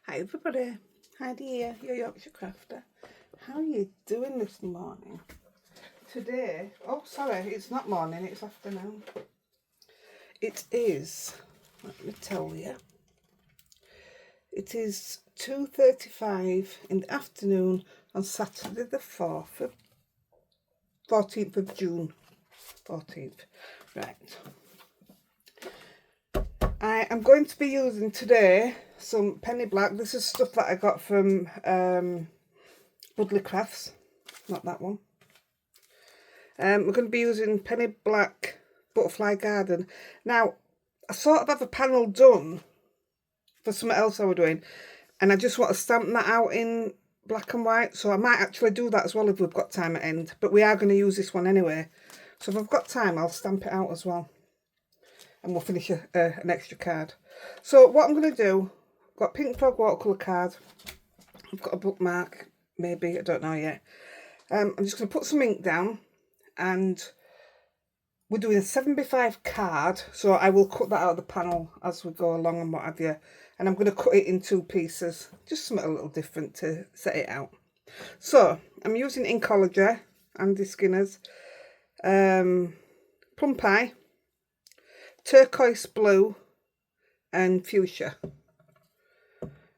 Hi everybody, Heidi here, your Yorkshire crafter. How are you doing this morning? Today, oh sorry, it's not morning, it's afternoon. It is, let me tell you, it is 2:35 in the afternoon on Saturday the 14th of June. 14th, right. I am going to be using today some penny black. This is stuff that I got from Budley Crafts, not that one. We're going to be using penny black butterfly garden. Now, I sort of have a panel done for something else I was doing, and I just want to stamp that out in black and white, so I might actually do that as well if we've got time at end, but we are going to use this one anyway, so if I've got time I'll stamp it out as well, and we'll finish an extra card. So what I'm going to do, I've got Pink Frog watercolour card, I've got a bookmark, maybe, I don't know yet. I'm just going to put some ink down, and we're doing a 7x5 card, so I will cut that out of the panel as we go along and what have you. And I'm going to cut it in 2 pieces, just something a little different to set it out. So I'm using Inkology, Andy Skinner's, plum pie, turquoise blue, and fuchsia.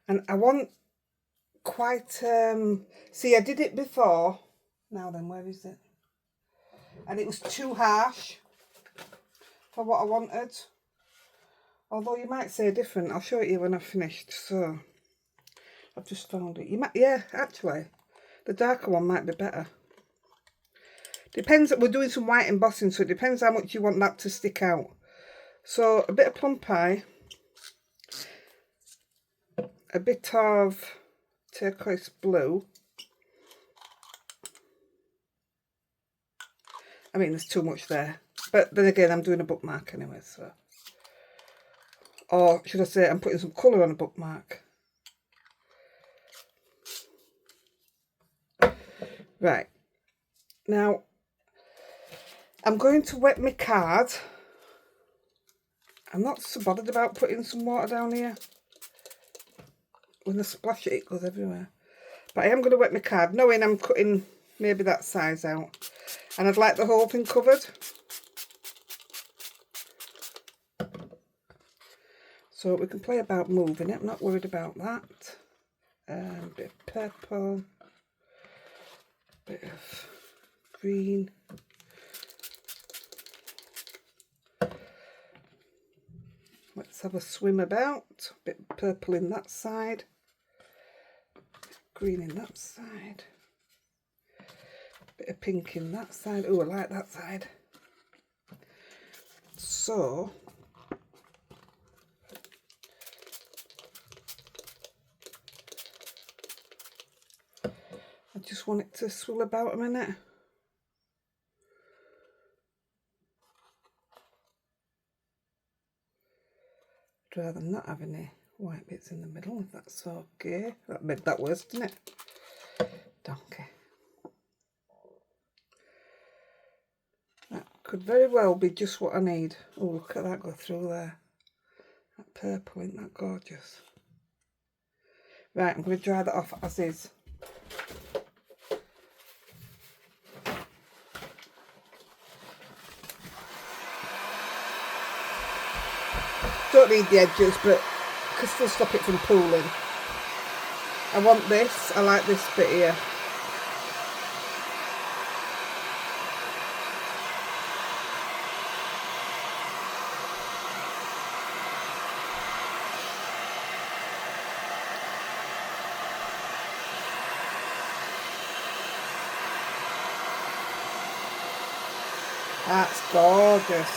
And I want quite, see, I did it before. Now then, where is it? And it was too harsh for what I wanted. Although you might say different. I'll show it you when I've finished. So I've just found it. You might, yeah, actually, the darker one might be better. Depends. We're doing some white embossing, so it depends how much you want that to stick out. So a bit of plum pie, a bit of turquoise blue. I mean, there's too much there, but then again, I'm doing a bookmark anyway, so. Or should I say, I'm putting some colour on a bookmark. Right, now I'm going to wet my card. I'm not so bothered about putting some water down here. When I splash it, it goes everywhere. But I am going to wet my card, knowing I'm cutting maybe that size out. And I'd like the whole thing covered. So we can play about moving it, I'm not worried about that. A bit of purple, bit of green. Let's have a swim about. A bit purple in that side, green in that side, bit of pink in that side. Oh, I like that side. So I just want it to swirl about a minute. I'd rather not have any white bits in the middle, if that's okay. That made that worse, didn't it? Donkey. That could very well be just what I need. Oh, look at that go through there. That purple, isn't that gorgeous? Right, I'm going to dry that off as is. Don't need the edges, but I can still stop it from pooling. I want this, I like this bit here. That's gorgeous.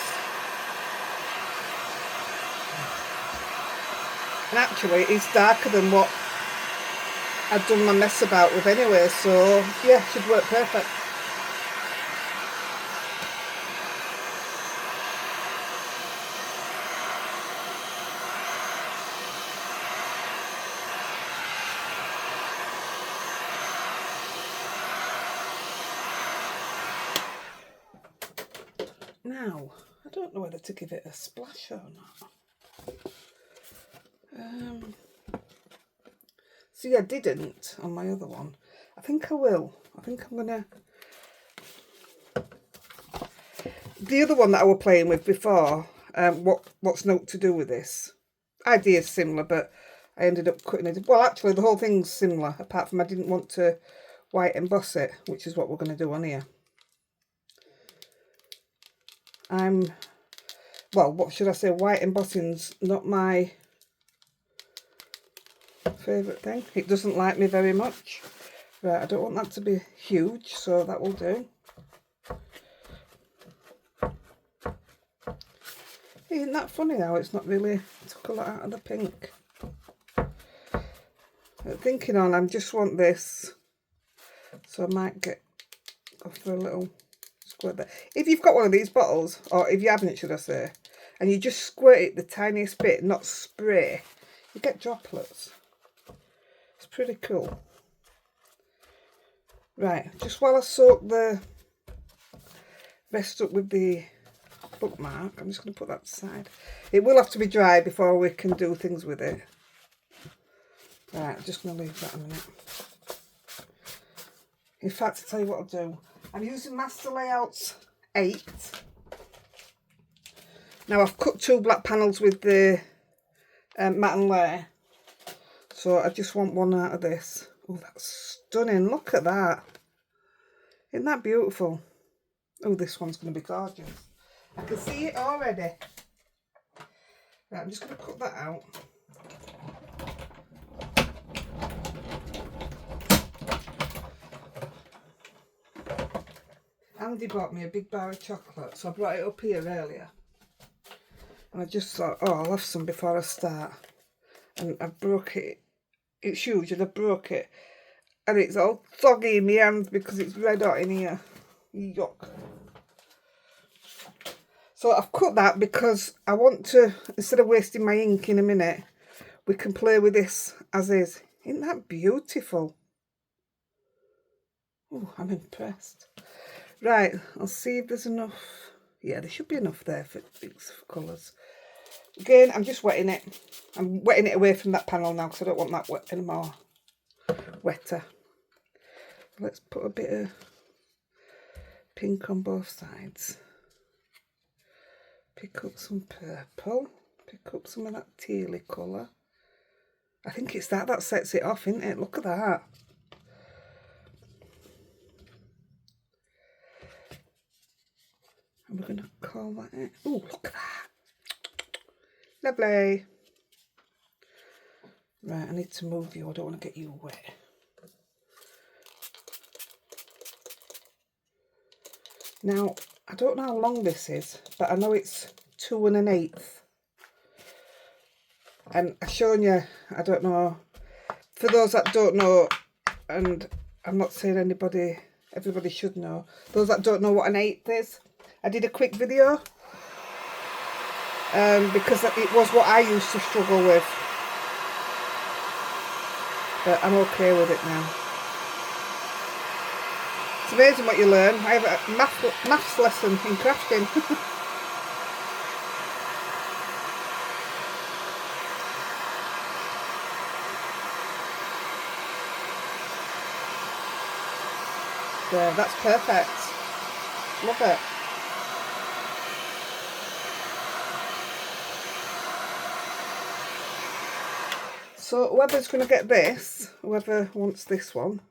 And actually it's darker than what I've done my mess about with anyway, so yeah, should work perfect. Now, I don't know whether to give it a splash or not. See, I didn't on my other one. I think I will. I think I'm gonna... The other one that I was playing with before, what's not to do with this? Idea's similar, but I ended up cutting it. Well, actually, the whole thing's similar, apart from I didn't want to white emboss it, which is what we're going to do on here. Well, what should I say? White embossing's not my favourite thing. It doesn't like me very much. Right, I don't want that to be huge, so that will do. Isn't that funny how it's not really took a lot out of the pink? Thinking on, I just want this, so I might go for a little squirt there. If you've got one of these bottles, or if you haven't, should I say, and you just squirt it the tiniest bit, not spray, you get droplets. It's pretty cool. Right, just while I soak the rest up with the bookmark, I'm just going to put that aside. It will have to be dry before we can do things with it. Right, I'm just going to leave that a minute. In fact, I'll tell you what I'll do. I'm using Master Layouts 8. Now, I've cut 2 black panels with the matte and layer. So I just want one out of this. Oh, that's stunning. Look at that. Isn't that beautiful? Oh, this one's going to be gorgeous. I can see it already. Right, I'm just going to cut that out. Andy bought me a big bar of chocolate, so I brought it up here earlier. And I just thought, oh, I'll have some before I start. And I broke it. It's huge, and I broke it. And it's all soggy in my hands because it's red hot in here. Yuck. So I've cut that because I want to, instead of wasting my ink in a minute, we can play with this as is. Isn't that beautiful? Oh, I'm impressed. Right, I'll see if there's enough. Yeah, there should be enough there for colours. Again, I'm just wetting it. I'm wetting it away from that panel now because I don't want that wet anymore. Wetter. Let's put a bit of pink on both sides. Pick up some purple. Pick up some of that tealy colour. I think it's that sets it off, isn't it? Look at that. And we're going to call that it. Oh, look at that. Lovely. Right, I need to move you. I don't want to get you wet. Now, I don't know how long this is, but I know it's 2 1/8. And I've shown you, I don't know, for those that don't know, and I'm not saying everybody should know, those that don't know what an 1/8 is, I did a quick video because it was what I used to struggle with. But I'm okay with it now. It's amazing what you learn. I have a maths lesson in crafting. There, that's perfect. Love it. So whoever's going to get this, whoever wants this one,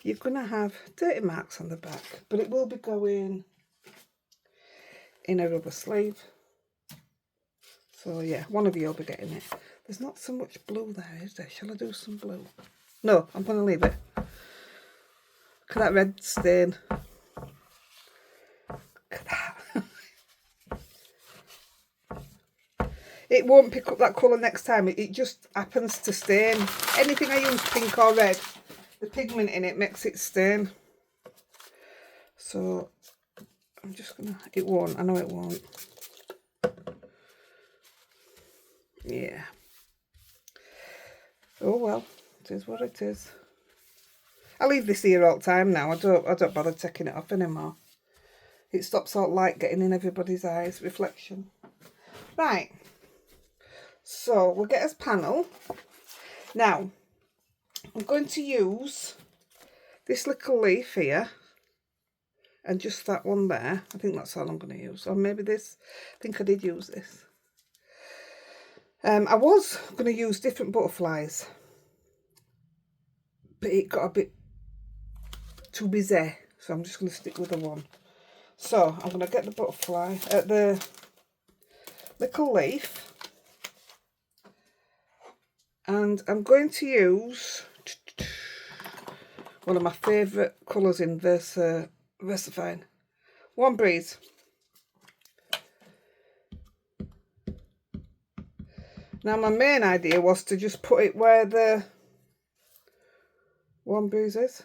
you're going to have dirty marks on the back, but it will be going in a rubber sleeve. So yeah, one of you will be getting it. There's not so much blue there, is there? Shall I do some blue? No, I'm going to leave it. Look at that red stain. Look at that. It won't pick up that colour next time. It just happens to stain. Anything I use pink or red, the pigment in it makes it stain. So I'm just gonna, it won't, I know it won't. Yeah. Oh well, it is what it is. I leave this here all the time now. I don't bother taking it off anymore. It stops all light getting in everybody's eyes, reflection. Right. So we'll get us panel. Now, I'm going to use this little leaf here and just that one there. I think that's all I'm going to use. Or maybe this. I think I did use this. I was going to use different butterflies, but it got a bit too busy, so I'm just going to stick with the one. So I'm going to get the butterfly, the little leaf, and I'm going to use one of my favourite colours in VersaFine, Warm Breeze. Now my main idea was to just put it where the Warm Breeze is,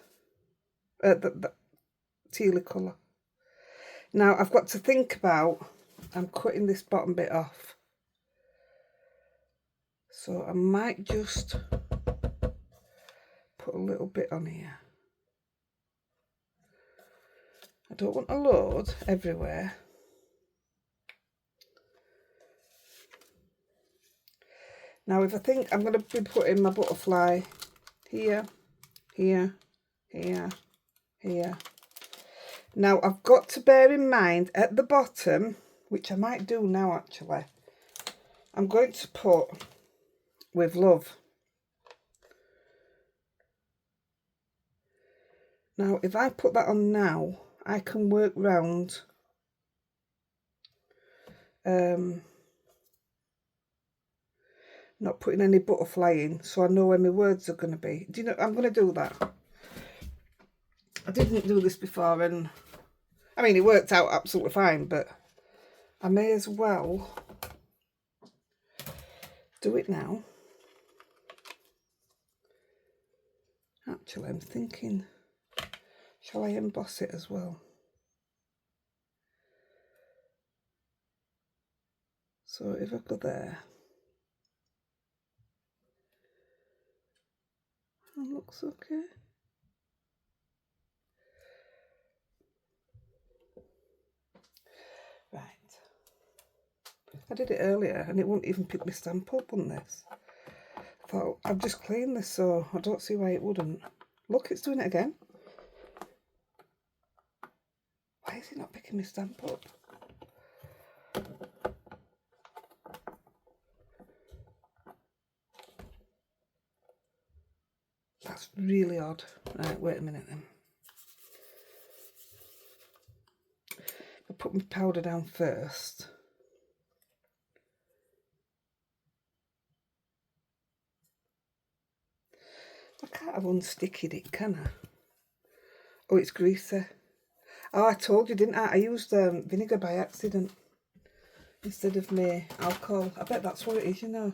the tealy colour. Now I've got to think about, I'm cutting this bottom bit off, so I might just put a little bit on here. I don't want a load everywhere. Now if I think I'm going to be putting my butterfly here, here, here, here. Now I've got to bear in mind at the bottom, which I might do now actually, I'm going to put with love. Now if I put that on now, I can work round not putting any butterfly in, so I know where my words are going to be. Do you know, I'm going to do that. I didn't do this before, and I mean it worked out absolutely fine, but I may as well do it now. Actually, I'm thinking, shall I emboss it as well? So if I go there, that looks okay. Right. I did it earlier and it wouldn't even pick my stamp up on this. I thought, I've just cleaned this, so I don't see why it wouldn't. Look, it's doing it again. Why is it not picking my stamp up? That's really odd. Right, wait a minute then. I'll put my powder down first. I can't have unsticked it, can I? Oh, it's greasy. Oh, I told you, didn't I? I used vinegar by accident instead of my alcohol. I bet that's what it is, you know.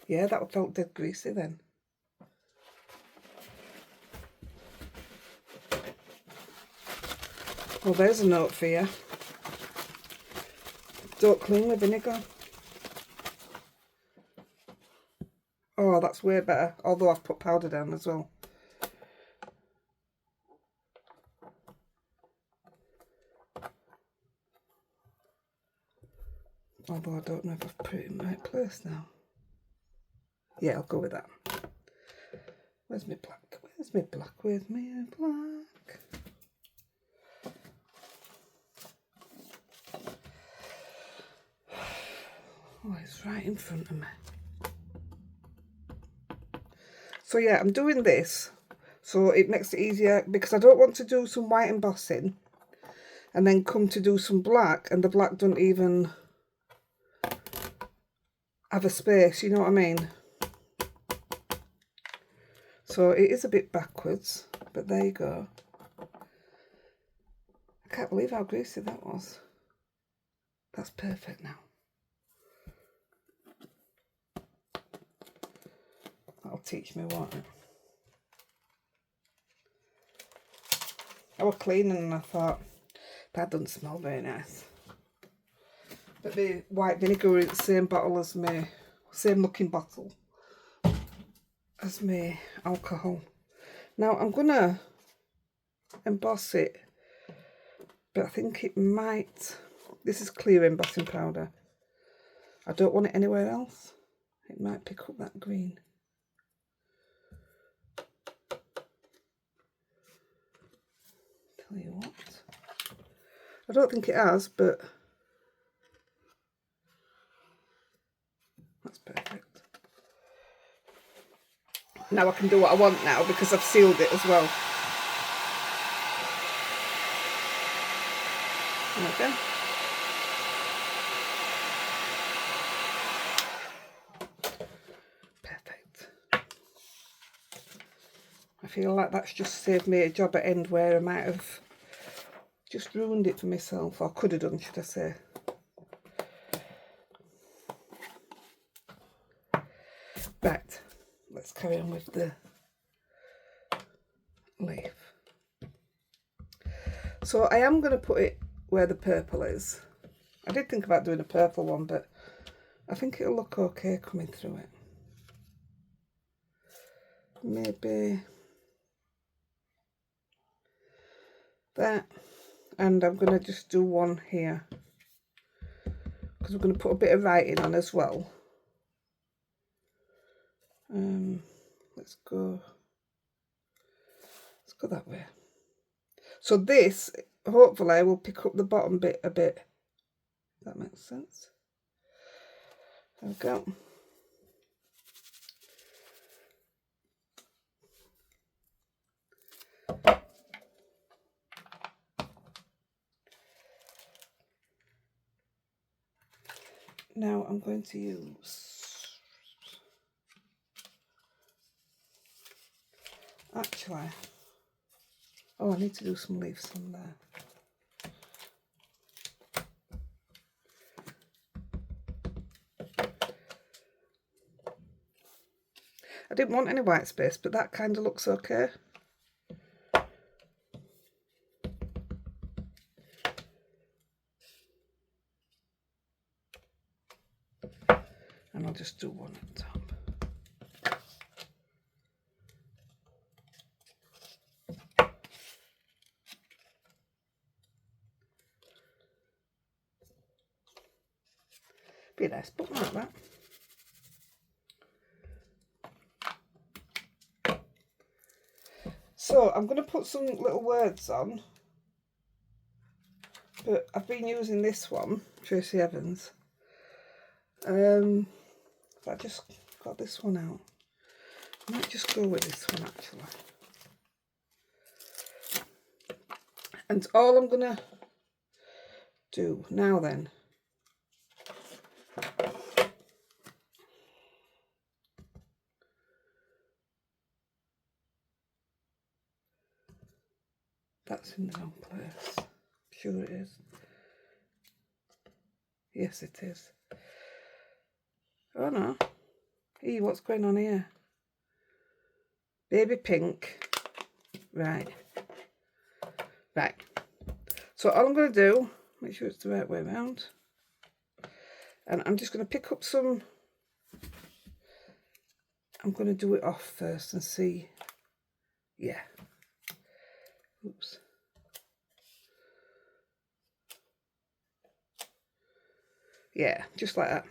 Yeah, that felt dead greasy then. Well, there's a note for you. Don't clean with vinegar. Oh, that's way better. Although I've put powder down as well. Although I don't know if I've put it in the right place now. Yeah, I'll go with that. Where's my black? Where's my black? Where's my black? Oh, it's right in front of me. So yeah, I'm doing this so it makes it easier, because I don't want to do some white embossing and then come to do some black and the black don't even have a space, you know what I mean? So it is a bit backwards, but there you go. I can't believe how greasy that was. That's perfect now. That'll teach me, won't it? I was cleaning and I thought, that doesn't smell very nice. But the white vinegar is the same bottle as me, same looking bottle as my alcohol. Now I'm gonna emboss it, but I think it might, this is clear embossing powder. I don't want it anywhere else. It might pick up that green. Tell you what. I don't think it has, but that's perfect. Now I can do what I want now because I've sealed it as well. There we go. Perfect. I feel like that's just saved me a job at end where I might have just ruined it for myself, or could have done, should I say. Right, let's carry on with the leaf. So I am going to put it where the purple is. I did think about doing a purple one, but I think it'll look okay coming through it. Maybe that, and I'm going to just do one here because we're going to put a bit of writing on as well. Let's go that way. So this hopefully will pick up the bottom bit a bit. That makes sense. There we go. Now I'm going to use, actually, oh, I need to do some leaves on there. I didn't want any white space, but that kind of looks okay. And I'll just do one at the top. Be a nice book like that. So I'm going to put some little words on, but I've been using this one, Tracy Evans. I just got this one out. I might just go with this one actually. And all I'm going to do now then, that's in the wrong place. Sure it is. Yes, it is. Oh no. Hey, what's going on here? Baby pink. Right. Right. So all I'm going to do, make sure it's the right way around. And I'm just going to pick up some, I'm going to do it off first and see. Yeah. Oops. Yeah, just like that.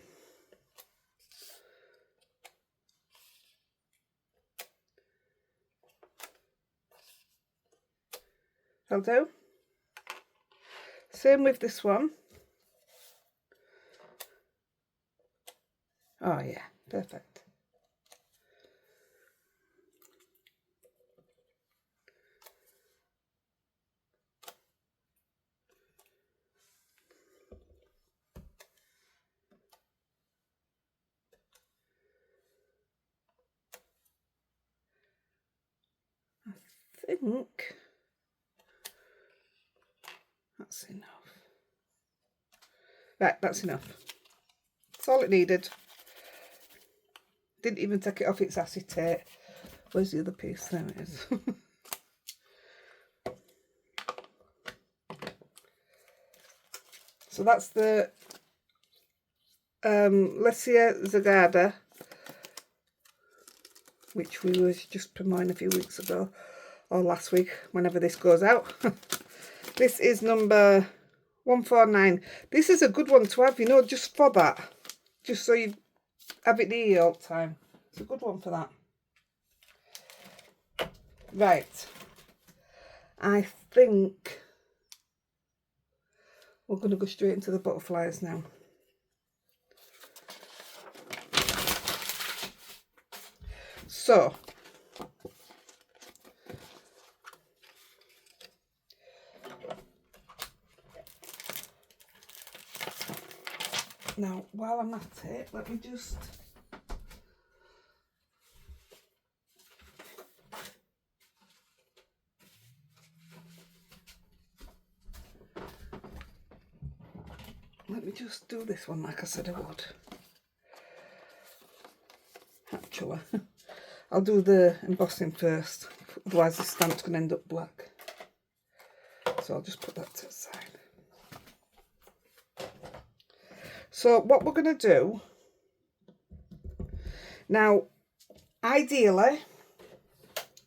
That'll do. Same with this one. Oh yeah, perfect. I think that's enough. Right, that's enough. That's all it needed. Didn't even take it off its acetate. Where's the other piece? There it is. So that's the Lesia Zagada, which we was just promoting a few weeks ago, or last week, whenever this goes out. This is number 149. This is a good one to have, you know, just for that. Just so you have it near all the time. It's a good one for that. Right. I think we're going to go straight into the butterflies now. So, now while I'm at it, let me just do this one like I said I would. Actually, I'll do the embossing first, otherwise the stamp's going to end up black. So I'll just put that to the side. So what we're going to do now, ideally,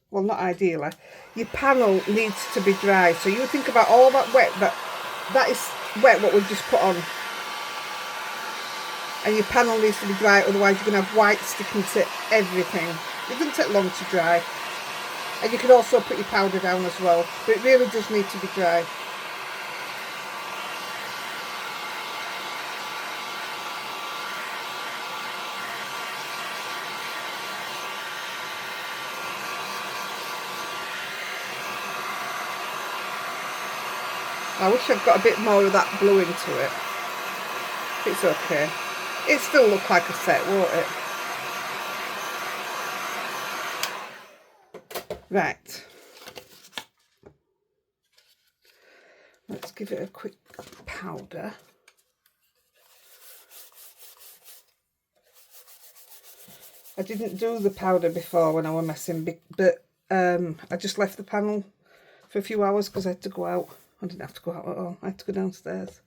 well not ideally, your panel needs to be dry. So you think about all that wet, that is wet what we've just put on. And your panel needs to be dry, otherwise you're going to have white sticking to everything. It doesn't take long to dry. And you can also put your powder down as well, but it really does need to be dry. I wish I'd got a bit more of that blue into it. It's okay. It still look like a set, won't it? Right. Let's give it a quick powder. I didn't do the powder before when I was messing, but I just left the panel for a few hours because I had to go out. I didn't have to go out at all. I had to go downstairs.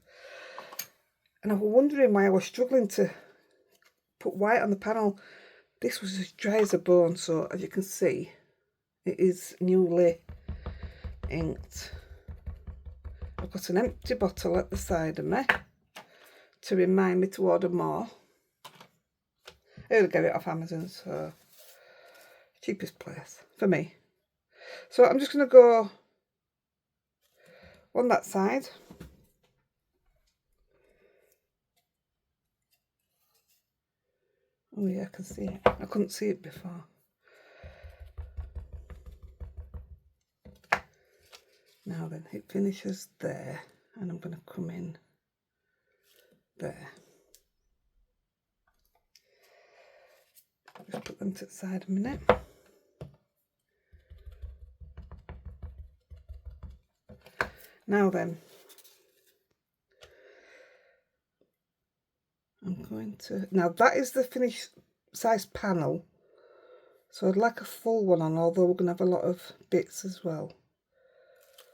And I was wondering why I was struggling to put white on the panel. This was as dry as a bone, so as you can see, it is newly inked. I've got an empty bottle at the side of me to remind me to order more. I only get it off Amazon, so cheapest place for me. So I'm just going to go on that side. Oh yeah, I can see it. I couldn't see it before. Now then, it finishes there, and I'm going to come in there. Just put them to the side a minute. Now then, I'm going to, now that is the finished size panel. So I'd like a full one on, although we're going to have a lot of bits as well.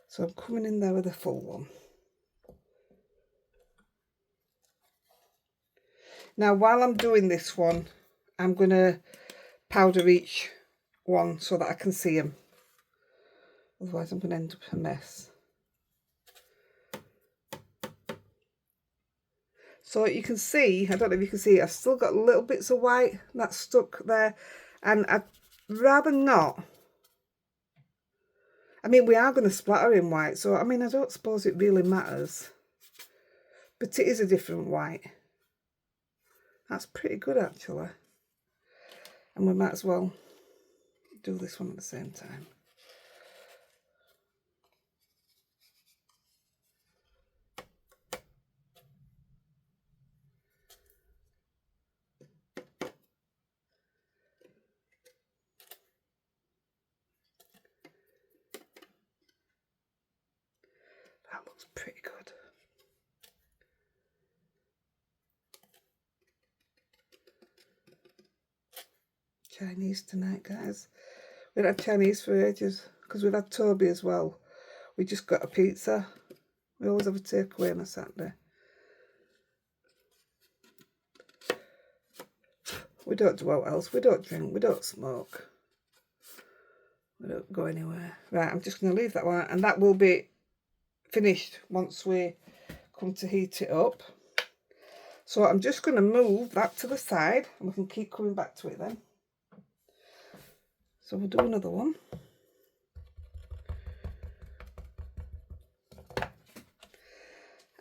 So I'm coming in there with a full one. Now while I'm doing this one, I'm going to powder each one so that I can see them. Otherwise I'm going to end up a mess. So you can see, I don't know if you can see, I've still got little bits of white that's stuck there. And I'd rather not. I mean, we are going to splatter in white, so I mean, I don't suppose it really matters. But it is a different white. That's pretty good, actually. And we might as well do this one at the same time. That looks pretty good. Chinese tonight, guys. We haven't had Chinese for ages because we've had Toby as well. We just got a pizza. We always have a takeaway on a Saturday. We don't do what else. We don't drink. We don't smoke. We don't go anywhere. Right, I'm just going to leave that one, and that will be finished once we come to heat it up. So I'm just going to move that to the side and we can keep coming back to it then. So we'll do another one.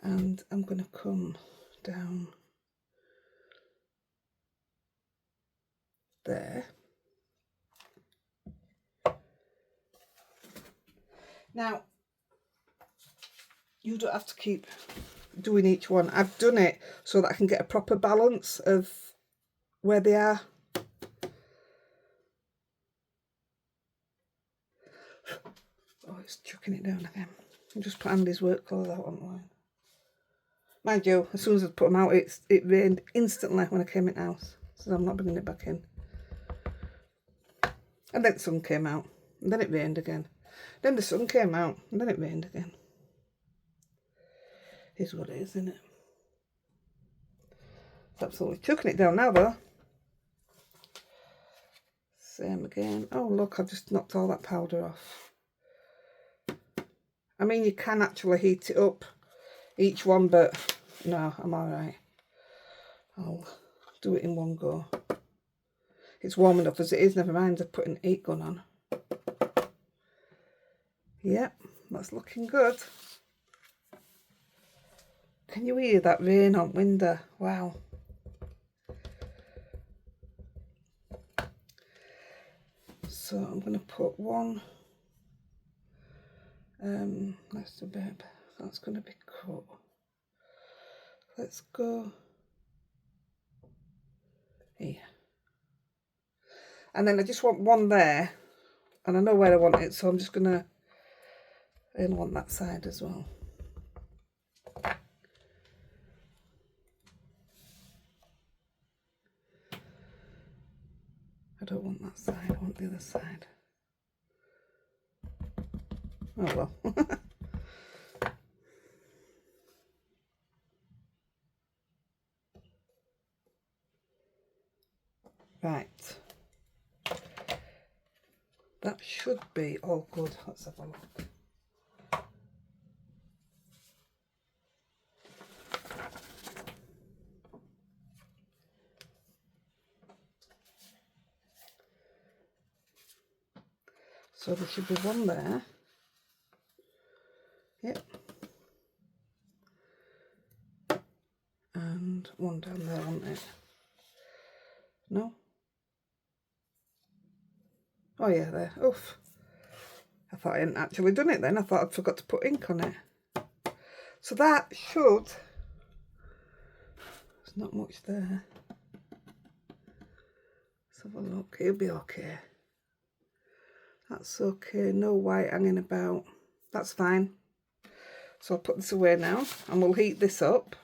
And I'm going to come down there. Now, you don't have to keep doing each one. I've done it so that I can get a proper balance of where they are. Oh, it's chucking it down again. I just put Andy's work clothes out online. Mind you, as soon as I put them out, it rained instantly when I came in the house. So I'm not bringing it back in. And then the sun came out. And then it rained again. Then the sun came out. And then it rained again. Is what it is, isn't it? It's absolutely chucking it down now, though. Same again. Oh, look, I've just knocked all that powder off. I mean, you can actually heat it up, each one, but no, I'm all right. I'll do it in one go. It's warm enough as it is, never mind of putting the heat gun on. Yep, that's looking good. Can you hear that rain on window? Wow. So I'm going to put one. Let's do babe. That's going to be cut. Let's go here. And then I just want one there. And I know where I want it, so I'm just going to... I want that side as well. I don't want that side, I want the other side. Oh well. Right. That should be all good. Let's have a look. So there should be one there. Yep. And one down there, wasn't it? No? Oh yeah, there. Oof. I thought I hadn't actually done it then. I thought I'd forgot to put ink on it. So that should... There's not much there. Let's have a look. It'll be okay. That's okay. No white hanging about. That's fine. So I'll put this away now and we'll heat this up.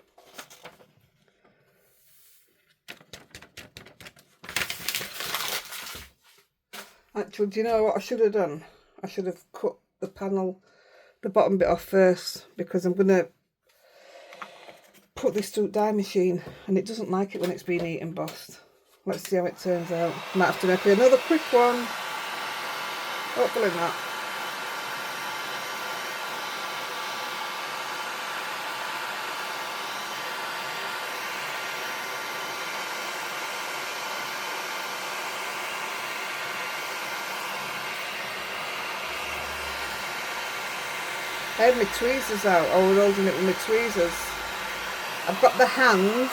Actually, do you know what I should have done? I should have cut the panel, the bottom bit off first, because I'm going to put this through the dye machine and it doesn't like it when it's been heat embossed. Let's see how it turns out. Might have to make another quick one. Hopefully not. I had my tweezers out. I was holding it with my tweezers. I've got the hands,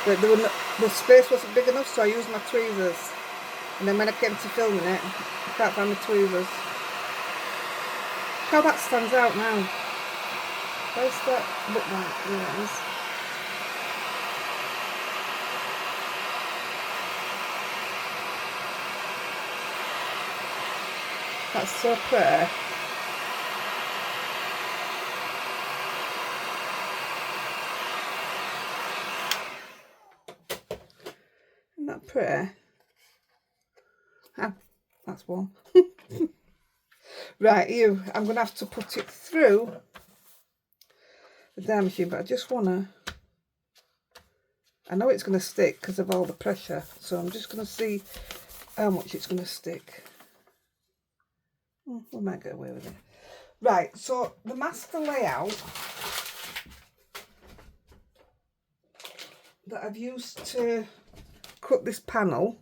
but the space wasn't big enough, so I used my tweezers. And then when I came to filming it, I can't find my tweezers. How that stands out now. Where's that look like? Yeah, it is. That's so pretty. Isn't that pretty? Ah, that's one. Right, I'm going to have to put it through the dye machine, but I just want to... I know it's going to stick because of all the pressure, so I'm just going to see how much it's going to stick. We might get away with it. Right, so the master layout that I've used to cut this panel,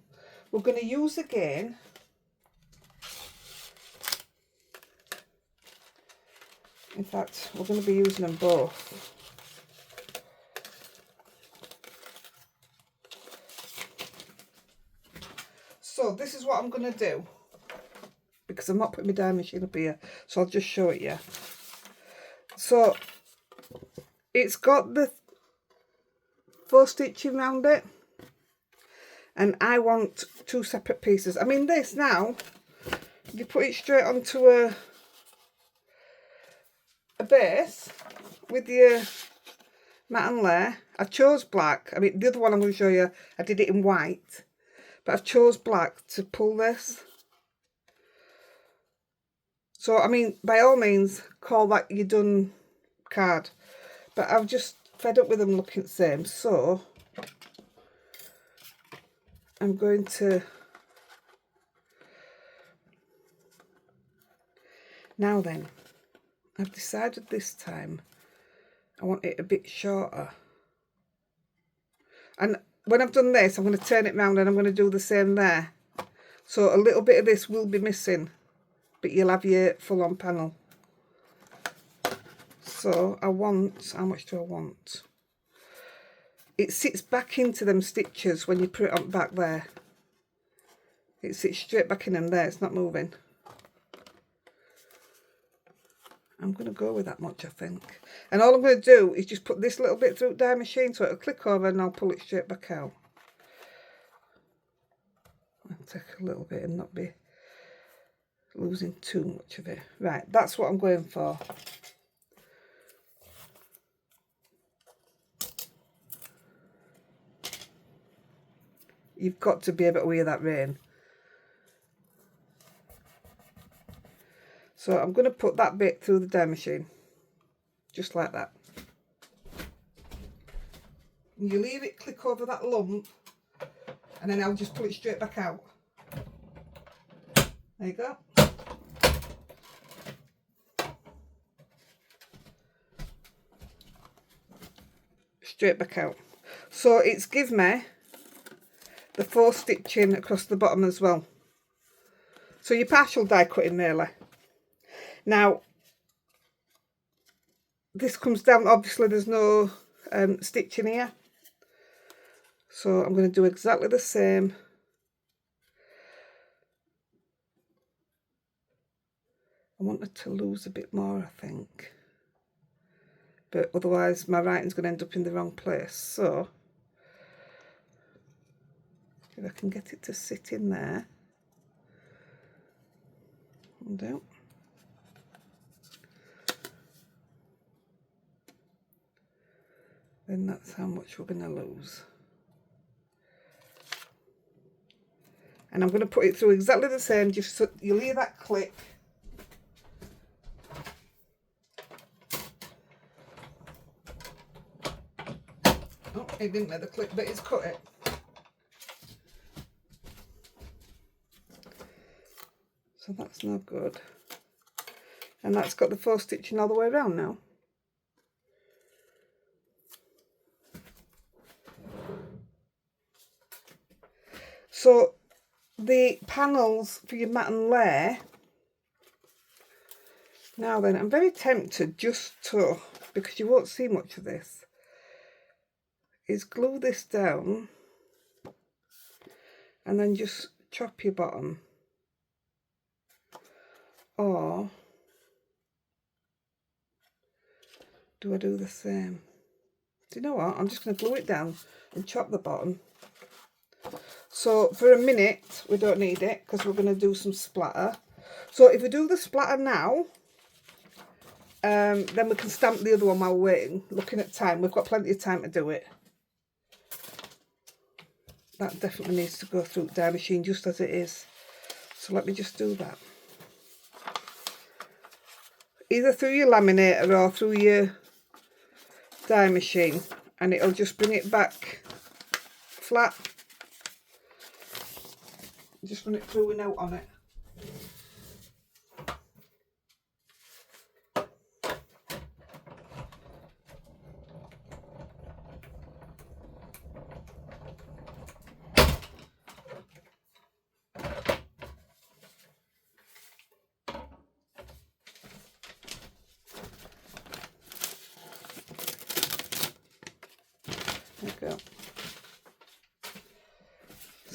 we're going to use again. In fact, we're going to be using them both. So this is what I'm going to do, because I'm not putting my die machine up here, so I'll just show it you. So it's got the 4 stitching around it, and I want 2 separate pieces. I mean, this now, if you put it straight onto a base with your matte and layer. I chose black. I mean, the other one I'm going to show you, I did it in white, but I've chose black to pull this. So, I mean, by all means, call that your done card, but I've just fed up with them looking the same, so I'm going to, now then, I've decided this time I want it a bit shorter. And when I've done this, I'm going to turn it round and I'm going to do the same there. So a little bit of this will be missing, but you'll have your full-on panel. So I want, how much do I want? It sits back into them stitches when you put it on back there. It sits straight back in them there, it's not moving. I'm going to go with that much, I think. And all I'm going to do is just put this little bit through the die machine so it'll click over and I'll pull it straight back out. I'll take a little bit and not be losing too much of it. Right, that's what I'm going for. You've got to be able to hear that rain. So I'm going to put that bit through the die machine, just like that. And you leave it click over that lump, and then I'll just pull it straight back out. There you go. Straight back out. So it's give me the 4 stitching across the bottom as well. So your partial die cutting nearly. Now, this comes down, obviously there's no stitching here. So I'm going to do exactly the same. I wanted to lose a bit more, I think. But otherwise my writing's going to end up in the wrong place. So, if I can get it to sit in there. I'll do. Then that's how much we're going to lose. And I'm going to put it through exactly the same, just so you'll hear that click. Oh, it didn't let the click, but it's cut it. So that's no good. And that's got the 4 stitching all the way around now. So the panels for your mat and layer, now then, I'm very tempted just to, because you won't see much of this, is glue this down and then just chop your bottom. Or do I do the same? Do you know what? I'm just going to glue it down and chop the bottom. So for a minute, we don't need it because we're going to do some splatter. So if we do the splatter now, then we can stamp the other one while we're waiting. Looking at time, we've got plenty of time to do it. That definitely needs to go through the die machine just as it is. So let me just do that. Either through your laminator or through your die machine, and it'll just bring it back flat. Just run it through a note on it.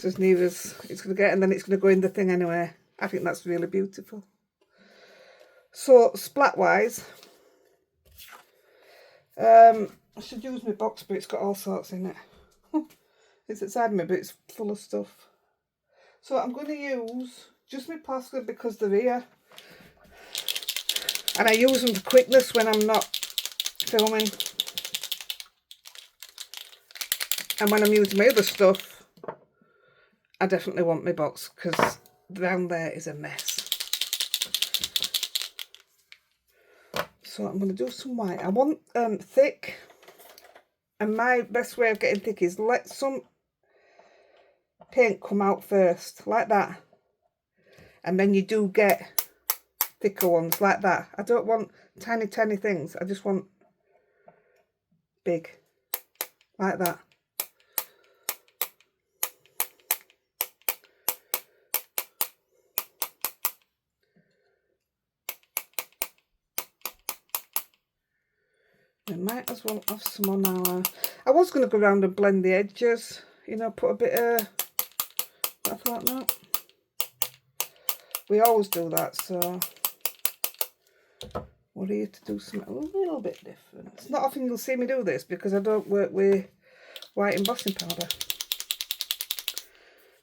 It's as near as it's going to get, and then it's going to go in the thing anyway. I think that's really beautiful. So, splat-wise, I should use my box, but it's got all sorts in it. It's outside me, but it's full of stuff. So I'm going to use just my parsley because they're here. And I use them for quickness when I'm not filming. And when I'm using my other stuff, I definitely want my box because down there is a mess. So I'm going to do some white. I want thick. And my best way of getting thick is let some paint come out first, like that. And then you do get thicker ones, like that. I don't want tiny, tiny things. I just want big, like that. I might as well have some on our... I was going to go around and blend the edges, you know, put a bit of... I thought, no. We always do that, so... We're here to do something a little bit different. It's not often you'll see me do this because I don't work with white embossing powder.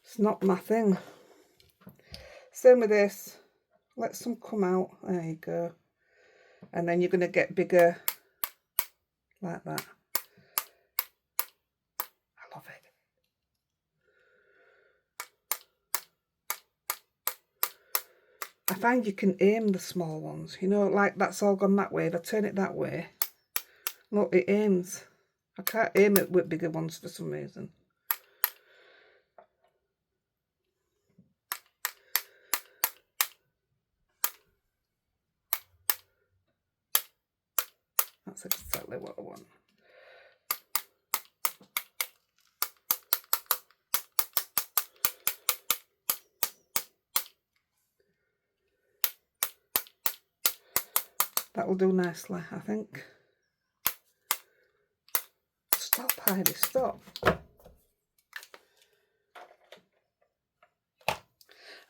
It's not my thing. Same with this. Let some come out. There you go. And then you're going to get bigger... like that. I love it. I find you can aim the small ones, you know, like that's all gone that way. If I turn it that way, look, it aims. I can't aim it with bigger ones for some reason. That's exactly what I want. That will do nicely, I think. Stop, Heidi, stop. I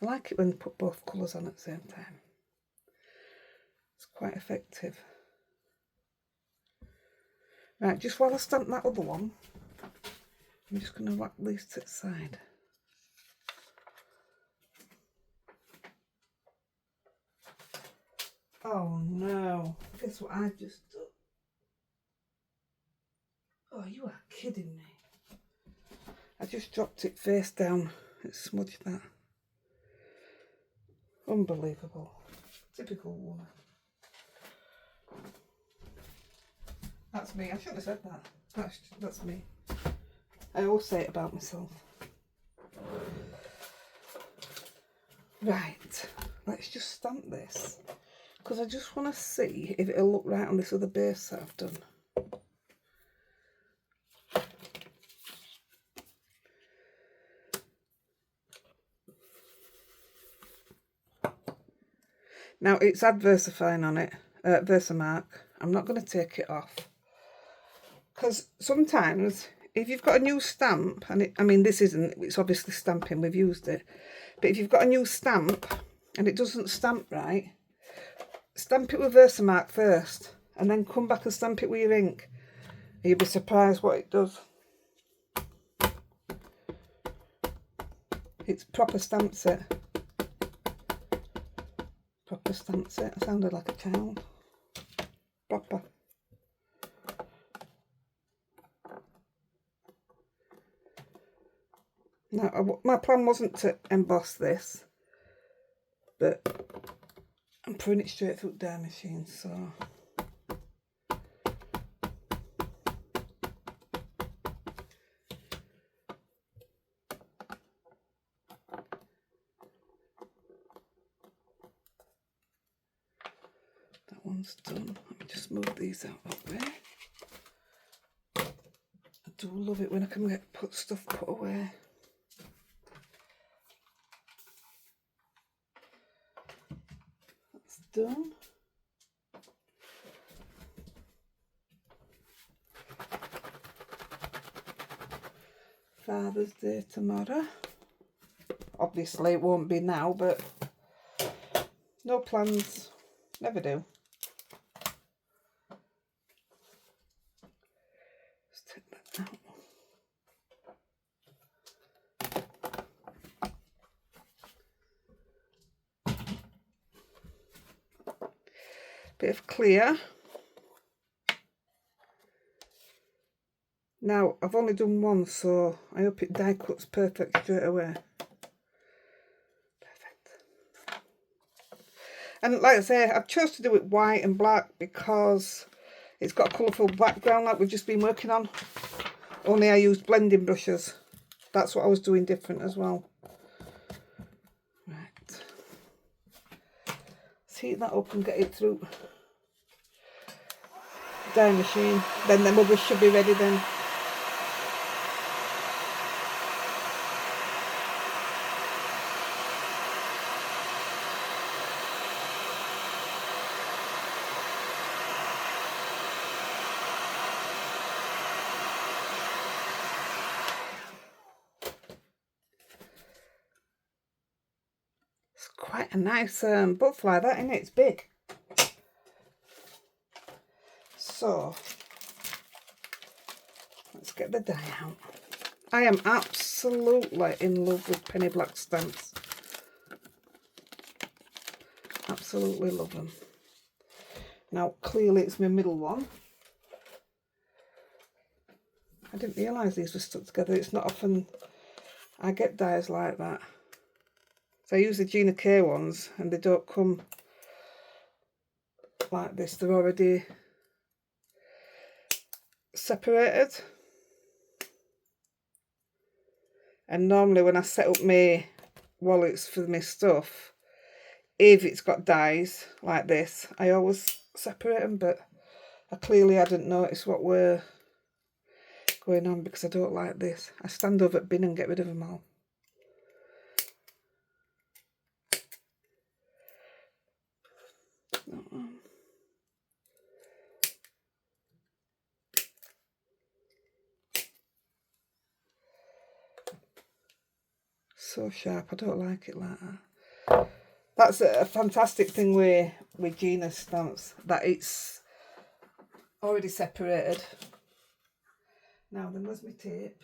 like it when you put both colours on at the same time. It's quite effective. Right, just while I stamp that other one, I'm just going to whack these to the side. Oh no, guess what I've just done? Oh, you are kidding me. I just dropped it face down. It smudged that. Unbelievable. Typical woman. That's me. I shouldn't have said that. That's me. I always say it about myself. Right, let's just stamp this. Because I just want to see if it'll look right on this other base that I've done. Now it's had Versafine on it, Versamark. I'm not going to take it off. Because sometimes if you've got a new stamp, and I mean this isn't, it's obviously stamping, we've used it. But if you've got a new stamp and it doesn't stamp right, stamp it with Versamark first and then come back and stamp it with your ink. And you'll be surprised what it does. It's proper stamps it. Proper stamps it. I sounded like a child. Proper. Now, my plan wasn't to emboss this, but I'm putting it straight through the dye machine, so... That one's done. Let me just move these out of the way. I do love it when I can get stuff put away. That's done. Father's Day tomorrow. Obviously it won't be now, but no plans, never do. Let's take that out. Bit of clear. Now, I've only done one, so I hope it die cuts perfect straight away. Perfect. And like I say, I've chose to do it white and black because it's got a colourful background like we've just been working on. Only I used blending brushes. That's what I was doing different as well. Right. Let's heat that up and get it through dye machine. Then the others should be ready then. It's quite a nice butterfly, that, isn't it? It's big. So let's get the dye out. I am absolutely in love with penny black stamps. Absolutely love them. Now clearly it's my middle one. I didn't realise these were stuck together. It's not often I get dyes like that. So I use the Gina K ones and they don't come like this. They're already separated. And normally when I set up my wallets for my stuff, if it's got dyes like this, I always separate them, but I clearly hadn't noticed what were going on because I don't like this. I stand over at bin and get rid of them all. So sharp, I don't like it like that. That's a fantastic thing with Gina stamps, that it's already separated. Now then, where's my tape?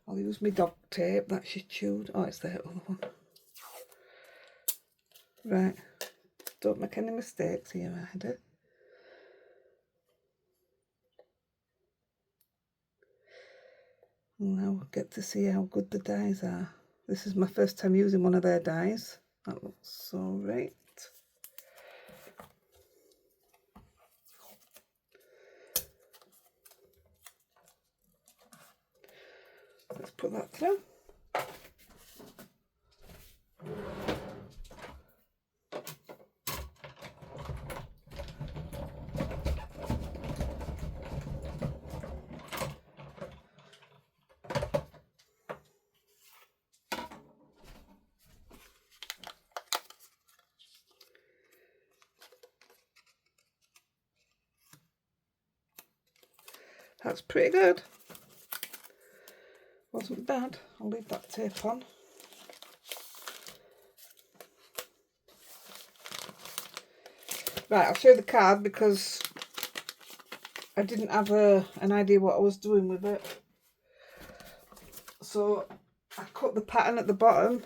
I'll use my dog tape that she chewed. Oh, it's the other one. Right, don't make any mistakes here, Heidi. Now we'll get to see how good the dyes are. This is my first time using one of their dyes. That looks so right. Let's put that through. That's pretty good. Wasn't bad. I'll leave that tape on. Right, I'll show you the card because I didn't have an idea what I was doing with it. So I cut the pattern at the bottom.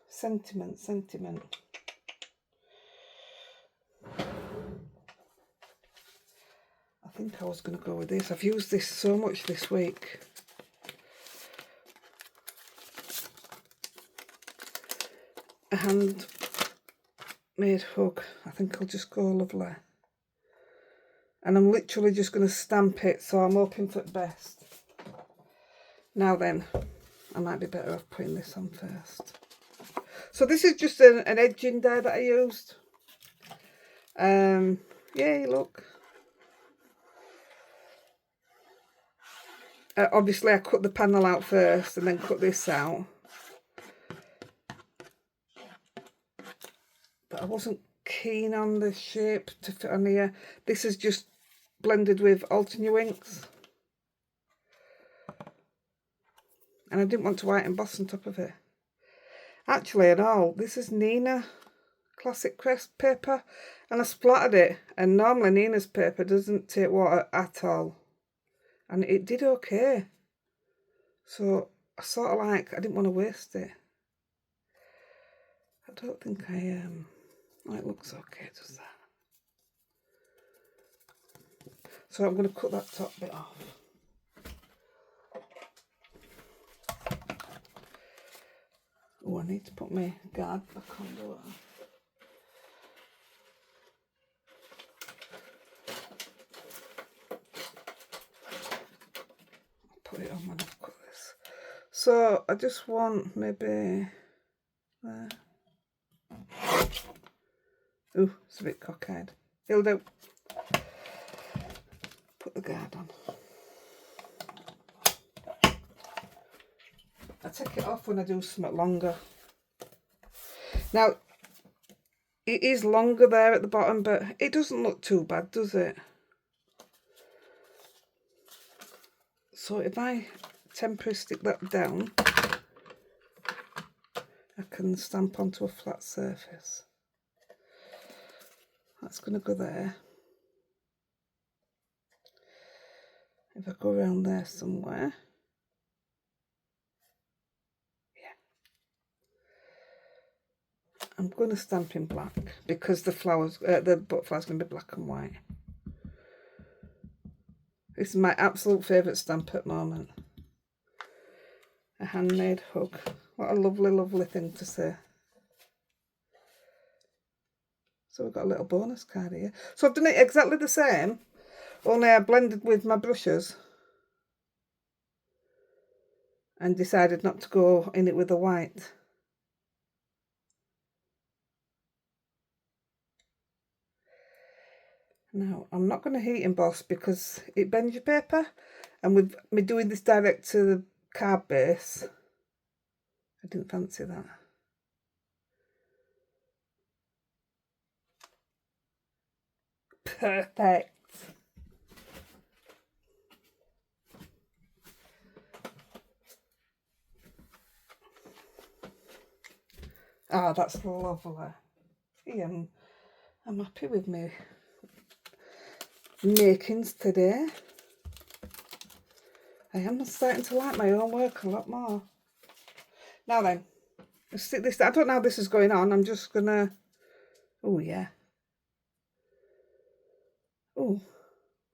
Sentiment. I think I was going to go with this. I've used this so much this week. A handmade hook. I think I'll just go lovely. And I'm literally just going to stamp it, so I'm hoping for the best. Now then, I might be better off putting this on first. So this is just an edging die that I used. Yay, look. Obviously I cut the panel out first and then cut this out. But I wasn't keen on the shape to fit on here. This is just blended with Altenew inks. and I didn't want to white emboss on top of it. Actually, no, this is Nina Classic Crest paper, and I splattered it, and normally Nina's paper doesn't take water at all, and it did okay. So I sort of like, I didn't want to waste it. I don't think oh, it looks okay, does that? So I'm going to cut that top bit off. Oh, I need to put my guard back on, don't I? I'll put it on when I've cut this. So I just want maybe there. Ooh, it's a bit cockeyed. It'll do. Put the guard on. I take it off when I do something longer. Now, it is longer there at the bottom, but it doesn't look too bad, does it? So if I temporarily stick that down, I can stamp onto a flat surface. That's going to go there. If I go around there somewhere. I'm going to stamp in black because the flowers, the butterfly's going to be black and white. This is my absolute favourite stamp at the moment. A handmade hug. What a lovely, lovely thing to say. So we've got a little bonus card here. So I've done it exactly the same, only I blended with my brushes and decided not to go in it with the white. Now, I'm not going to heat emboss because it bends your paper, and with me doing this direct to the card base, I didn't fancy that. Perfect. Ah, that's lovely. Yeah, I'm happy with me makings today. I am starting to like my own work a lot more. Now then, let's stick this. I don't know how this is going on. I'm just gonna. Oh yeah. Oh.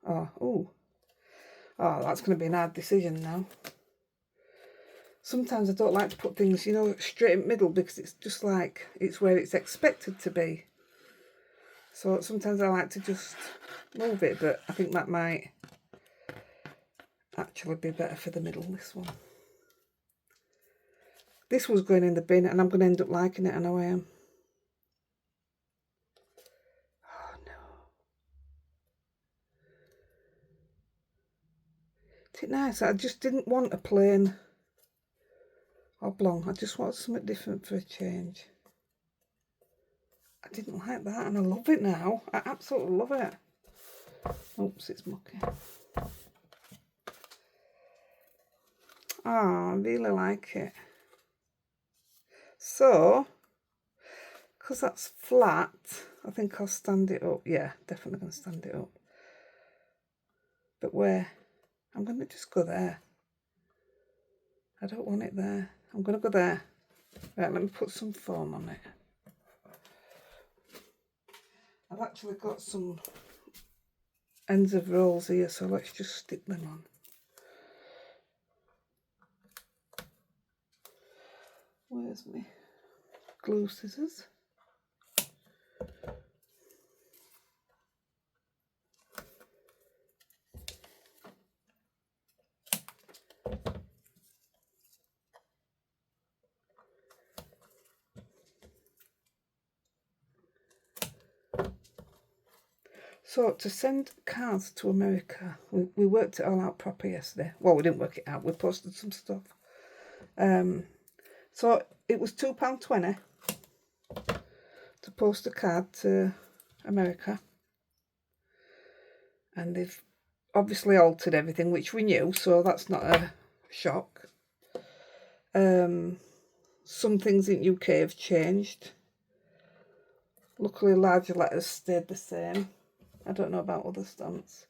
Oh. Oh. Oh, that's gonna be an hard decision now. Sometimes I don't like to put things, you know, straight in the middle because it's just like it's where it's expected to be. So sometimes I like to just move it, but I think that might actually be better for the middle, this one. This was going in the bin and I'm going to end up liking it, I know I am. Oh no. Isn't it nice? I just didn't want a plain oblong. I just wanted something different for a change. I didn't like that and I love it now. I absolutely love it. Oops, it's mucky. Oh, I really like it. So, because that's flat, I think I'll stand it up. Yeah, definitely going to stand it up. But where? I'm going to just go there. I don't want it there. I'm going to go there. Right, let me put some foam on it. I've actually got some ends of rolls here, so let's just stick them on. Where's my glue scissors? So to send cards to America, we worked it all out proper yesterday. Well, we didn't work it out, we posted some stuff. So it was £2.20 to post a card to America. And they've obviously altered everything, which we knew, so that's not a shock. Some things in UK have changed. Luckily, larger letters stayed the same. I don't know about other stamps.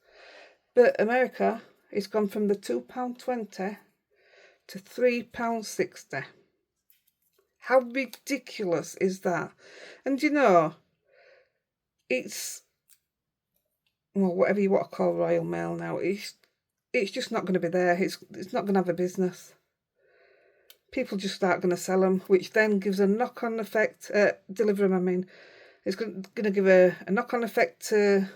But America, it's gone from the £2.20 to £3.60. How ridiculous is that? And you know, it's, well, whatever you want to call Royal Mail now, it's just not going to be there. It's not going to have a business. People just aren't going to sell them, which then gives a knock-on effect. Deliver them, I mean. It's going to give a knock-on effect to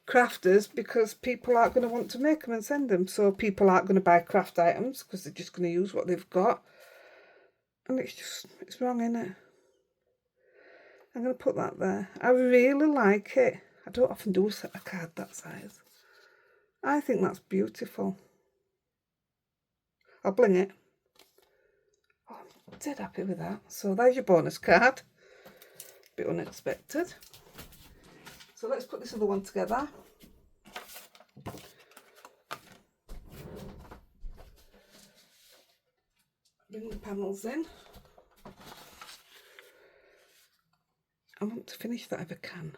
crafters, because people aren't going to want to make them and send them. So people aren't going to buy craft items because they're just going to use what they've got. And it's wrong, isn't it? I'm going to put that there. I really like it. I don't often do a card that size. I think that's beautiful. I'll bling it. Oh, I'm dead happy with that. So there's your bonus card. Bit unexpected. So let's put this other one together. Bring the panels in. I want to finish that if I can.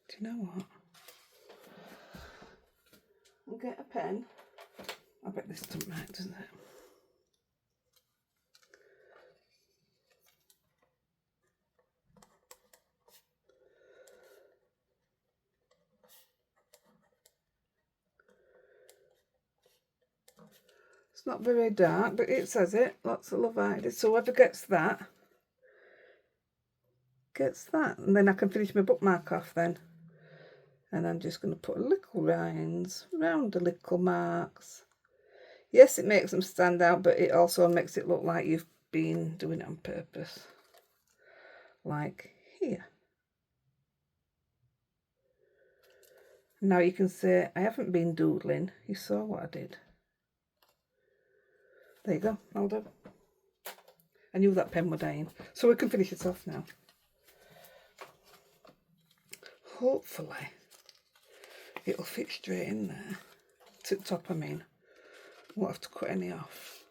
Do you know what? I'll get a pen. I bet this doesn't right, doesn't it? It's not very dark, but it says it. Lots of love, Heidi. So whoever gets that, and then I can finish my bookmark off then. And I'm just going to put little lines around the little marks. Yes, it makes them stand out, but it also makes it look like you've been doing it on purpose. Like here. Now you can say, I haven't been doodling. You saw what I did. There you go, well done. I knew that pen was dying. So we can finish it off now. Hopefully, it'll fit straight in there. To the top, I mean. Won't have to cut any off.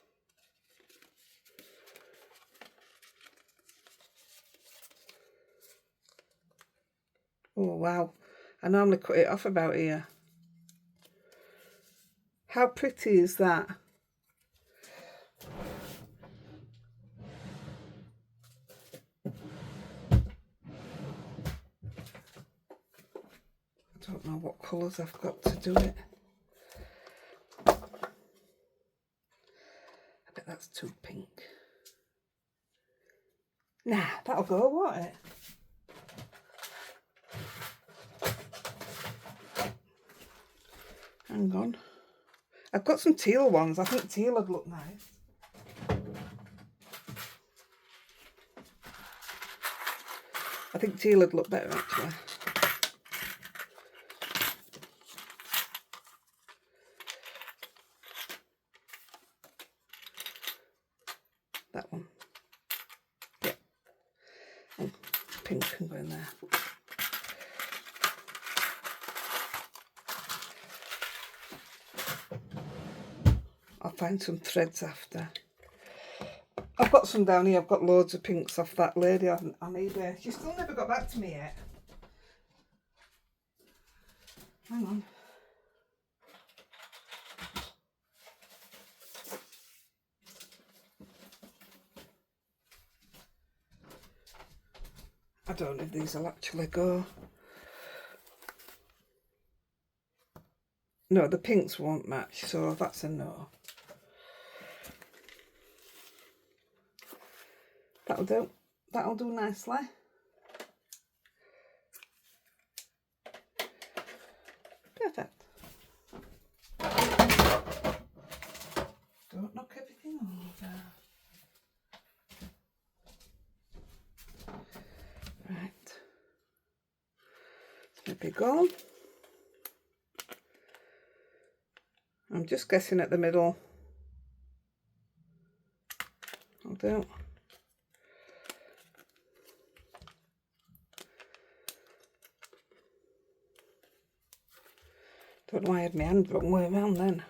Oh, wow. I normally cut it off about here. How pretty is that? I don't know what colours I've got to do it. I bet that's too pink. Nah, that'll go, won't it? Hang on. I've got some teal ones. I think teal would look nice. I think teal would look better, actually. That one. Yeah. And pink can go in there. I'll find some threads after. I've got some down here. I've got loads of pinks off that lady on eBay. She still never got back to me yet. Hang on. I don't know if these will actually go. No, the pinks won't match, so that's a no. That'll do. That'll do nicely. Perfect. Don't knock everything over. Right. Let me go. I'm just guessing at the middle. I'll do. Don't know why I had my hand wrong way around then.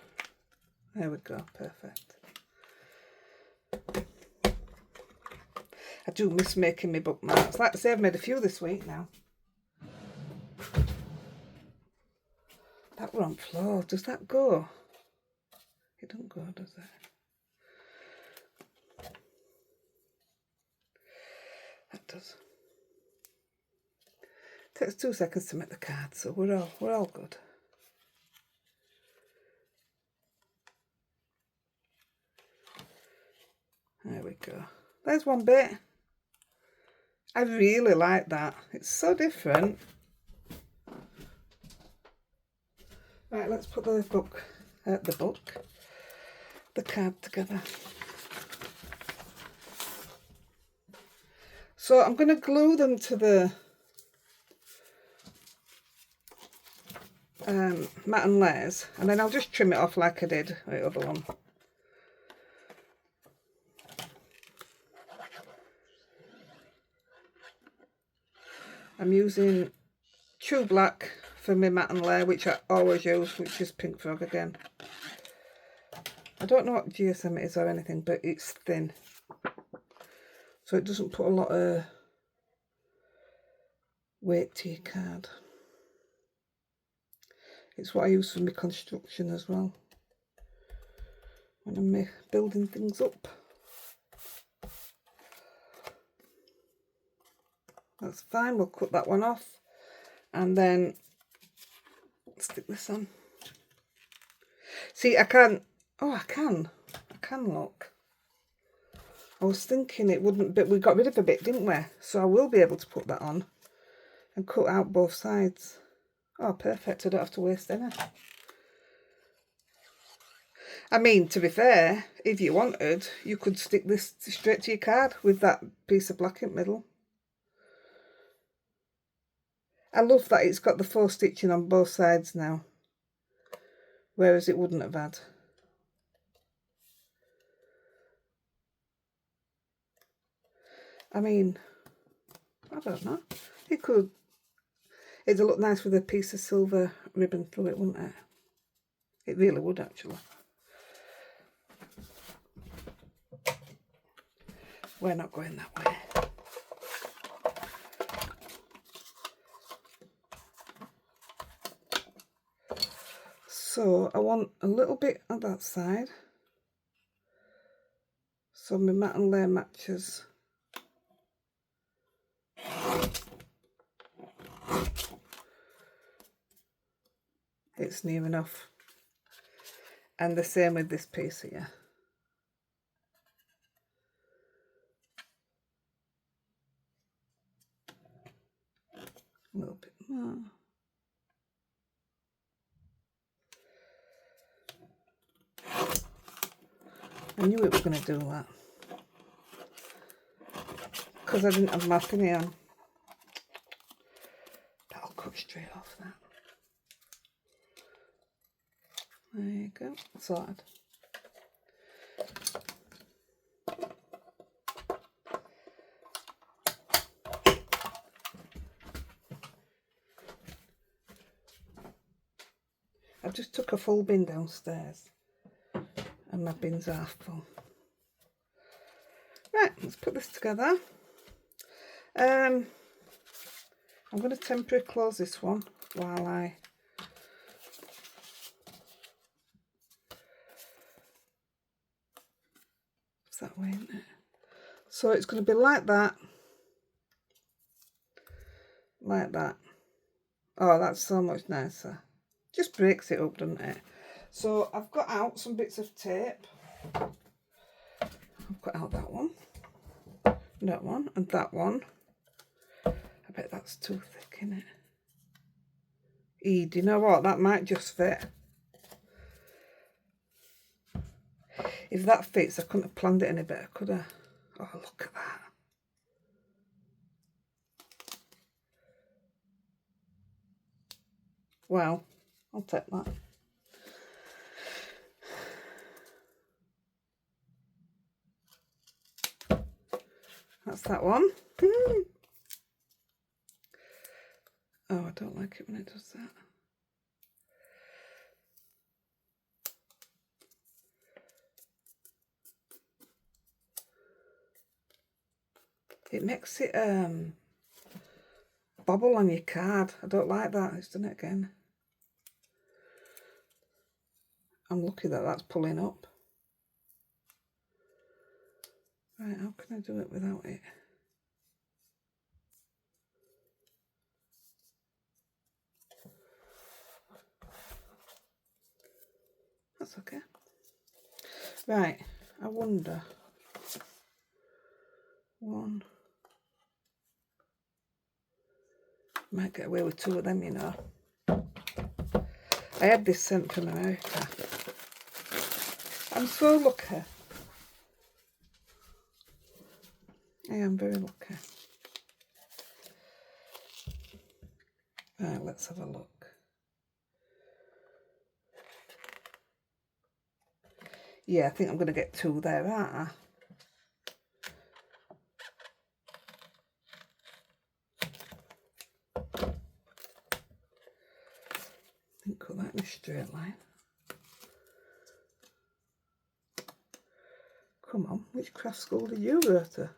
There we go, perfect. I do miss making my bookmarks. Like I say, I've made a few this week now. That were on floor. Does that go? It don't go, does it? That does. Takes 2 seconds to make the card, so we're all good. There we go. There's one bit. I really like that. It's so different. Right, let's put the card together. So I'm going to glue them to the mat and layers, and then I'll just trim it off like I did the other one. I'm using True Black for my mat and layer, which I always use, which is Pink Frog again. I don't know what GSM it is or anything, but it's thin, so it doesn't put a lot of weight to your card. It's what I use for my construction as well, when I'm building things up. That's fine, we'll cut that one off and then stick this on. See, I can look. I was thinking it wouldn't, but we got rid of a bit, didn't we? So I will be able to put that on and cut out both sides. Oh, perfect, I don't have to waste any. I mean, to be fair, if you wanted, you could stick this straight to your card with that piece of black in the middle. I love that it's got the faux stitching on both sides now, whereas it wouldn't have had. I mean, I don't know. It could. It'd look nice with a piece of silver ribbon through it, wouldn't it? It really would, actually. We're not going that way. So I want a little bit on that side, so my mat and layer matches. It's near enough. And the same with this piece here. A little bit more. I knew it was going to do that, because I didn't have my thingy on. That'll cut straight off that. There you go, sorted. I just took a full bin downstairs and my bin's half full. Right, let's put this together. I'm going to temporarily close this one while I it's that way, isn't it? So it's going to be like that. Like that. Oh, that's so much nicer. Just breaks it up, doesn't it? So I've got out some bits of tape. I've got out that one, and that one. I bet that's too thick, isn't it? Do you know what? That might just fit. If that fits, I couldn't have planned it any better, could I? Oh, look at that. Well, I'll take that. That's that one. Oh, I don't like it when it does that. It makes it bobble on your card. I don't like that. It's done it again. I'm lucky that that's pulling up. Right, how can I do it without it? That's okay. Right, I wonder. One. Might get away with 2 of them, you know. I had this sent from America. I'm so lucky. I am very lucky. Right, let's have a look. Yeah, I think I'm going to get 2 there, aren't I? I think cut that in a straight line. Come on, which craft school did you go to?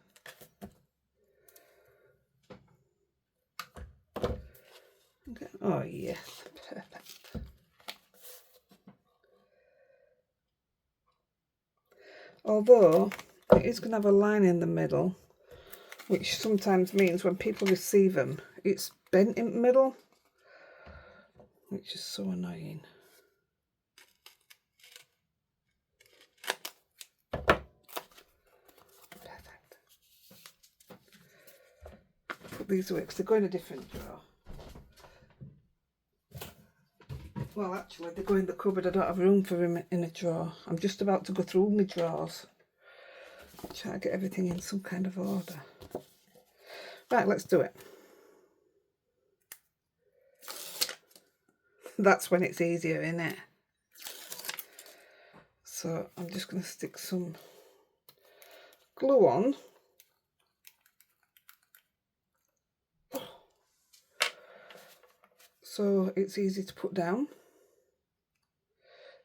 Okay. Oh yes, perfect. Although it is going to have a line in the middle, which sometimes means when people receive them, it's bent in the middle, which is so annoying. Perfect. Put these away because they go in a different drawer. Well, actually, they go in the cupboard. I don't have room for them in a drawer. I'm just about to go through my drawers. Try to get everything in some kind of order. Right, let's do it. That's when it's easier, isn't it? So I'm just going to stick some glue on. So it's easy to put down.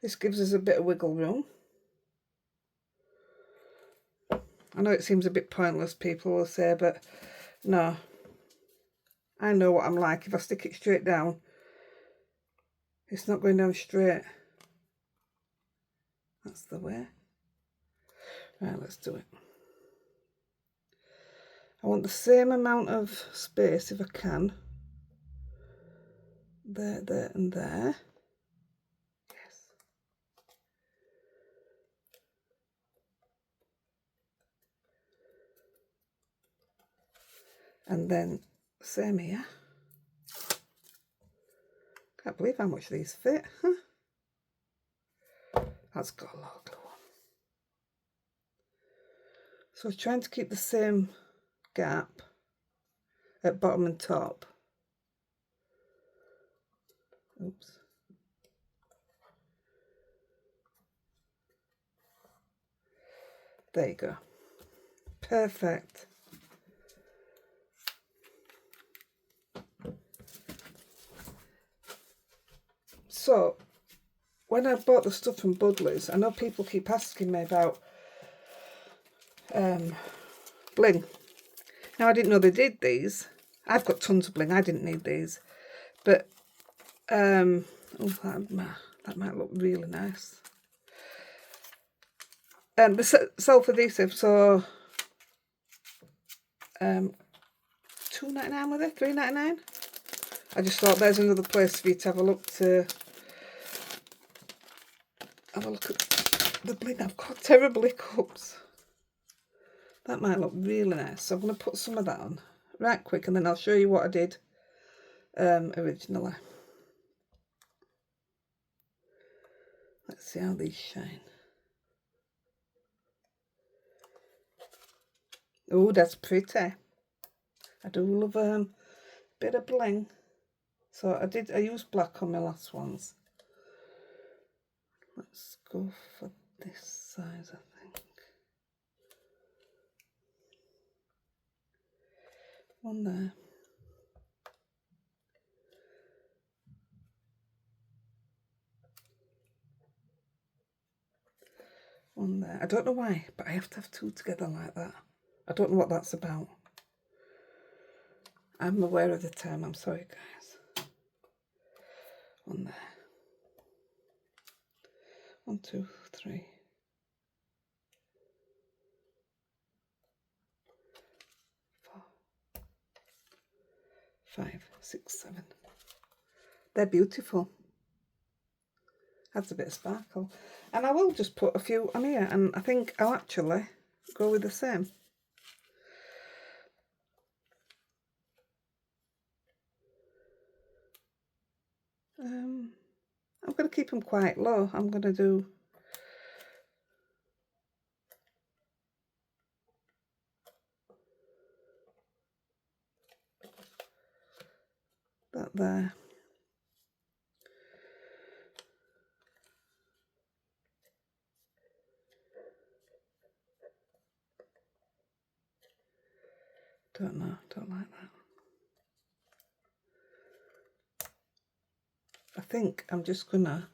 This gives us a bit of wiggle room. I know it seems a bit pointless, people will say, but no. I know what I'm like. If I stick it straight down, it's not going down straight. That's the way. Right, let's do it. I want the same amount of space if I can. There, there, and there. Yes. And then same here. Can't believe how much these fit, huh? That's got a lot of glue on. So I'm trying to keep the same gap at bottom and top. Oops. There you go. Perfect. So, when I bought the stuff from Budley's, I know people keep asking me about bling. Now, I didn't know they did these. I've got tons of bling. I didn't need these. But, oh, that might look really nice. The self-adhesive, so $2.99 with it, $3.99. I just thought there's another place for you to have a look at the bling. I've got terrible hiccups. That might look really nice. So I'm going to put some of that on right quick, and then I'll show you what I did originally. Let's see how these shine. Oh, that's pretty. I do love a bit of bling. So I used black on my last ones. Let's go for this size, I think. One there. One there. I don't know why, but I have to have 2 together like that. I don't know what that's about. I'm aware of the term, I'm sorry guys. On there. 1, 2, 3. 4, 5, 6, 7. They're beautiful. Adds a bit of sparkle. And I will just put a few on here, and I think I'll actually go with the same. I'm going to keep them quite low. I'm going to do that there. Don't know, don't like that. I think I'm just gonna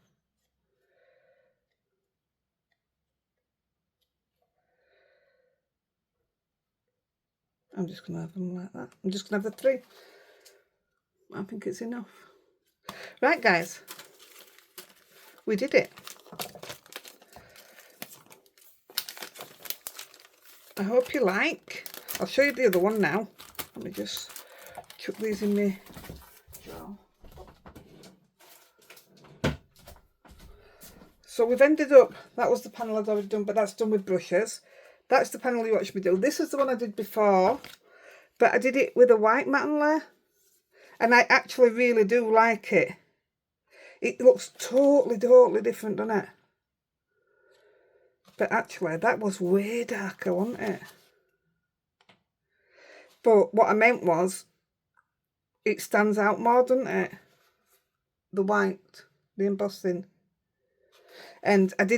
have them like that. I'm just gonna have the 3. I think it's enough. Right guys, we did it. I hope you like. I'll show you the other one now. Let me just chuck these in my jar. So we've ended up, that was the panel I'd already done, but that's done with brushes. That's the panel you watched me do. This is the one I did before, but I did it with a white matte layer. And I actually really do like it. It looks totally different, doesn't it? But actually, that was way darker, wasn't it? But what I meant was, it stands out more, doesn't it? The white, the embossing. And I'd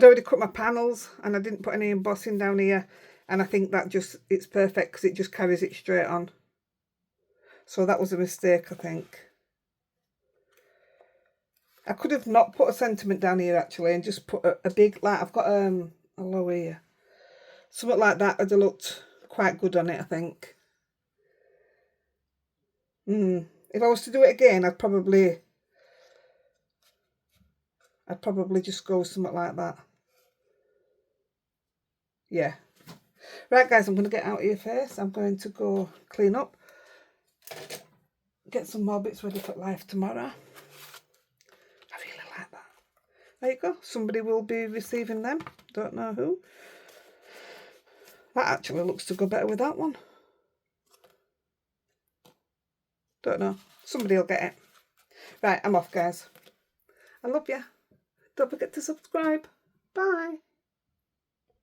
already cut my panels, and I didn't put any embossing down here. And I think that it's perfect because it just carries it straight on. So that was a mistake, I think. I could have not put a sentiment down here actually, and just put a big, like I've got a lower here. Something like that would have looked quite good on it, I think. If I was to do it again, I'd probably just go with something like that. Yeah. Right guys, I'm going to get out of your face. I'm going to go clean up. Get some more bits ready for life tomorrow. I really like that. There you go. Somebody will be receiving them. Don't know who. That actually looks to go better with that one. Don't know. Somebody will get it. Right, I'm off guys. I love you. Don't forget to subscribe. Bye.